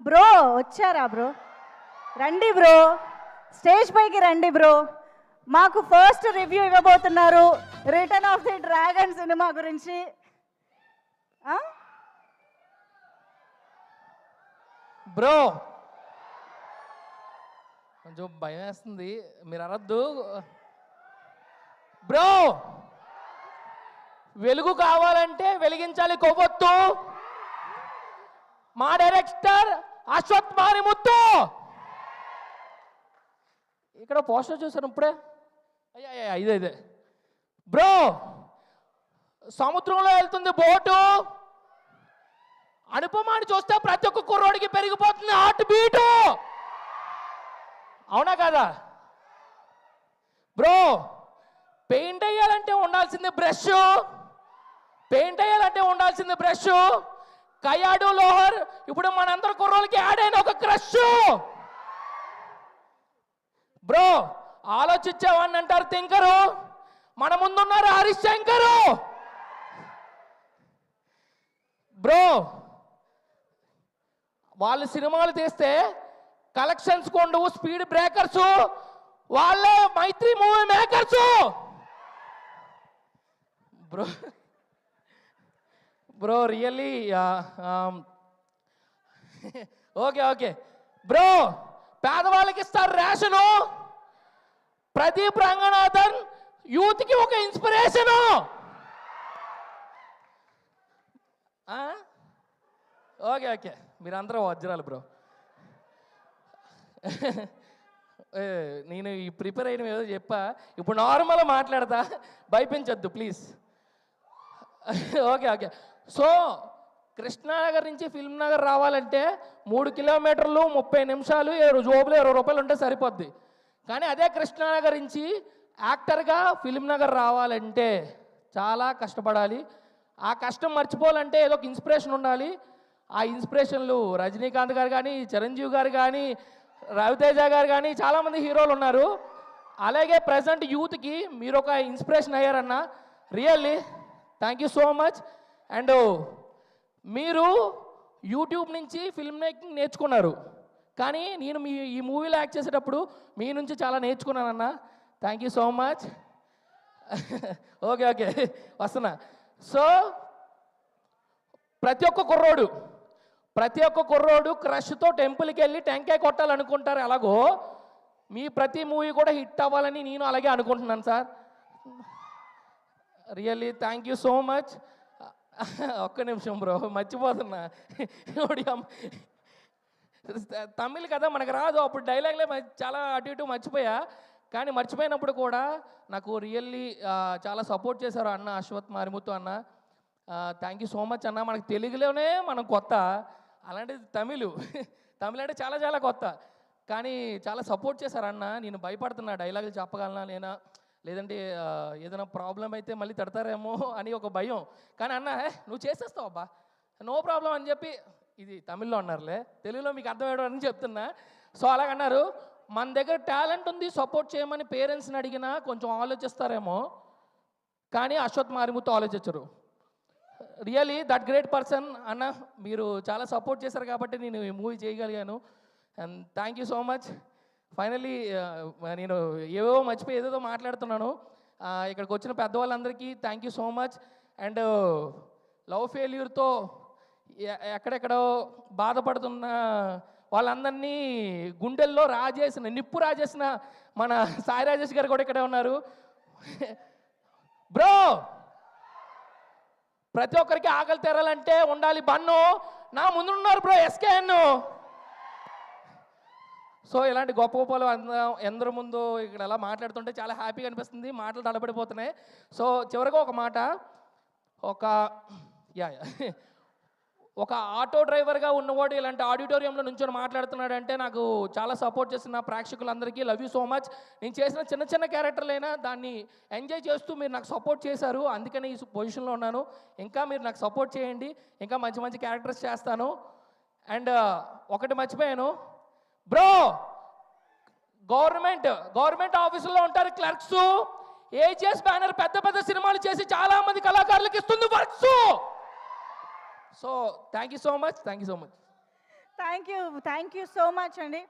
Bro వచ్చారా bro? రండి bro, stage పైకి రండి బ్రో. మాకు ఫస్ట్ రివ్యూ ఇవ్వబోతున్నారు return of the dragon cinema గురించి. బ్రో కొంచెం భయం వేస్తుంది, మీరు అనద్దు. బ్రో వెలుగు కావాలంటే వెలిగించాలి కొవ్వొత్తు. మా డైరెక్టర్ అశ్వత్ మారిముత్తు. ఇక్కడ పోస్టర్ చూసాను ఇప్పుడే. అయ్యా ఇదే బ్రో. సముద్రంలో వెళ్తుంది బోటు. అనుపమాని చూస్తే ప్రతి ఒక్క కుర్రోడికి పెరిగిపోతుంది హార్ట్ బీటు. అవునా కదా బ్రో? పెయింట్ వేయాలంటే ఉండాల్సింది బ్రష్. పెయింట్ వేయాలంటే ఉండాల్సింది బ్రష్. కయాడు లోహర్ ఇప్పుడు మనందరి కుర్రోళ్ళకి యాడ్ అయిన ఒక క్రష్. బ్రో ఆలోచించేవాడిని అంటారు థింకరు, మన ముందున్నారు హరీష్ శంకరు. బ్రో వాళ్ళు సినిమాలు తీస్తే కలెక్షన్స్ కొండు స్పీడ్ బ్రేకర్స్, వాళ్ళే Mythri movie makers. Bro bro really okay bro. పేదవాళ్ళకి ఇస్తారు రేషను. ప్రదీప్ రంగనాథన్ యూత్కి ఒక ఇన్స్పిరేషను. ఓకే మీరందరూ వజ్రాలు బ్రో. నేను ఈ ప్రిపేర్ అయిన ఏదో చెప్పా, ఇప్పుడు నార్మల్గా మాట్లాడతా, భయపించద్దు ప్లీజ్. ఓకే సో కృష్ణానగర్ నుంచి ఫిల్మ్ నగర్ రావాలంటే 3 కిలోమీటర్లు 30 నిమిషాలు, జోబులు 20 రూపాయలు ఉంటే సరిపోద్ది. కానీ అదే కృష్ణానగర్ నుంచి యాక్టర్గా ఫిల్మ్ నగర్ రావాలంటే చాలా కష్టపడాలి. ఆ కష్టం మర్చిపోవాలంటే ఏదో ఒక ఇన్స్పిరేషన్ ఉండాలి. ఆ ఇన్స్పిరేషన్లు రజనీకాంత్ గారు కానీ, చిరంజీవి గారు కానీ, రవితేజ గారు కానీ చాలామంది హీరోలు ఉన్నారు. అలాగే ప్రజెంట్ యూత్కి మీరు ఒక ఇన్స్పిరేషన్ అయ్యారన్న. Really thank you so much. And మీరు యూట్యూబ్ నుంచి ఫిల్మ్ మేకింగ్ నేర్చుకున్నారు, కానీ నేను ఈ మూవీలో యాక్ట్ చేసేటప్పుడు మీ నుంచి చాలా నేర్చుకున్నానన్న. Thank you so much. Okay వస్తున్నా. సో ప్రతి ఒక్క కుర్రోడు క్రష్తో టెంపుల్కి వెళ్ళి టెంకాయ కొట్టాలనుకుంటారు. అలాగో మీ ప్రతి మూవీ కూడా హిట్ అవ్వాలని నేను అలాగే అనుకుంటున్నాను sir. Really thank you so much. ఒక్క నిమిషం బ్రో, మర్చిపోతున్నా. తమిళ్ కదా మనకు రాదు, అప్పుడు డైలాగ్లే చాలా అటు ఇటు మర్చిపోయా. కానీ మర్చిపోయినప్పుడు కూడా నాకు రియల్లీ చాలా సపోర్ట్ చేశారు అన్న అశ్వత్ మారిముత్తు అన్న. థ్యాంక్ యూ సో మచ్ అన్న. మనకు తెలుగులోనే మనం కొత్త, అలాంటిది తమిళ్ అంటే చాలా కొత్త, కానీ చాలా సపోర్ట్ చేశారు అన్న. నేను భయపడుతున్నా డైలాగులు చెప్పగలనా నేనా, లేదంటే ఏదైనా ప్రాబ్లం అయితే మళ్ళీ తిడతారేమో అని ఒక భయం. కానీ అన్న నువ్వు చేసేస్తావు అబ్బా, నో ప్రాబ్లం అని చెప్పి, ఇది తమిళ్లో అన్నారులే, తెలుగులో మీకు అర్థమయ్యడం అని చెప్తున్నా. సో అలాగన్నారు. మన దగ్గర టాలెంట్ ఉంది, సపోర్ట్ చేయమని పేరెంట్స్ని అడిగినా కొంచెం ఆలోచిస్తారేమో, కానీ అశ్వత్ మారిముత్తు ఆలోచించరు. రియలీ దట్ గ్రేట్ పర్సన్ అన్న. మీరు చాలా సపోర్ట్ చేశారు కాబట్టి నేను ఈ మూవీ చేయగలిగాను. And thank you so much. Finally నేను ఏవో మర్చిపోయి ఏదేదో మాట్లాడుతున్నాను. ఇక్కడికి వచ్చిన పెద్దవాళ్ళందరికీ thank you so much. And love ఫెయిల్యూర్తో ఎక్కడెక్కడో బాధపడుతున్న వాళ్ళందరినీ గుండెల్లో నిప్పు రాజేసిన మన సాయి రాజేష్ గారు కూడా ఇక్కడే ఉన్నారు. బ్రో ప్రతి ఒక్కరికి ఆకలి తెరాలంటే ఉండాలి బన్ను. నా ముందు ఉన్నారు బ్రో ఎస్కేఎన్. సో ఇలాంటి గొప్పలు ఎందరి ముందు ఇక్కడ ఎలా మాట్లాడుతుంటే చాలా హ్యాపీగా అనిపిస్తుంది, మాటలు తడబడిపోతున్నాయి. సో చివరిగా ఒక మాట, ఒక ఆటో డ్రైవర్గా ఉన్నవాడు ఇలాంటి ఆడిటోరియంలో నుంచొని మాట్లాడుతున్నాడంటే నాకు చాలా సపోర్ట్ చేసిన ప్రేక్షకులందరికీ లవ్ యూ సో మచ్. నేను చేసిన చిన్న క్యారెక్టర్లైనా దాన్ని ఎంజాయ్ చేస్తూ మీరు నాకు సపోర్ట్ చేశారు, అందుకని ఈ పొజిషన్లో ఉన్నాను. ఇంకా మీరు నాకు సపోర్ట్ చేయండి, ఇంకా మంచి క్యారెక్టర్స్ చేస్తాను. అండ్ ఒకటి మర్చిపోయాను బ్రో, గవర్నమెంట్ ఆఫీసుల్లో ఉంటారు క్లర్క్స్. ఏజిఎస్ బ్యానర్ పెద్ద సినిమాలు చేసి చాలా మంది కళాకారులకు ఇస్తుంది works. So thank you so much. Thank you so much అండి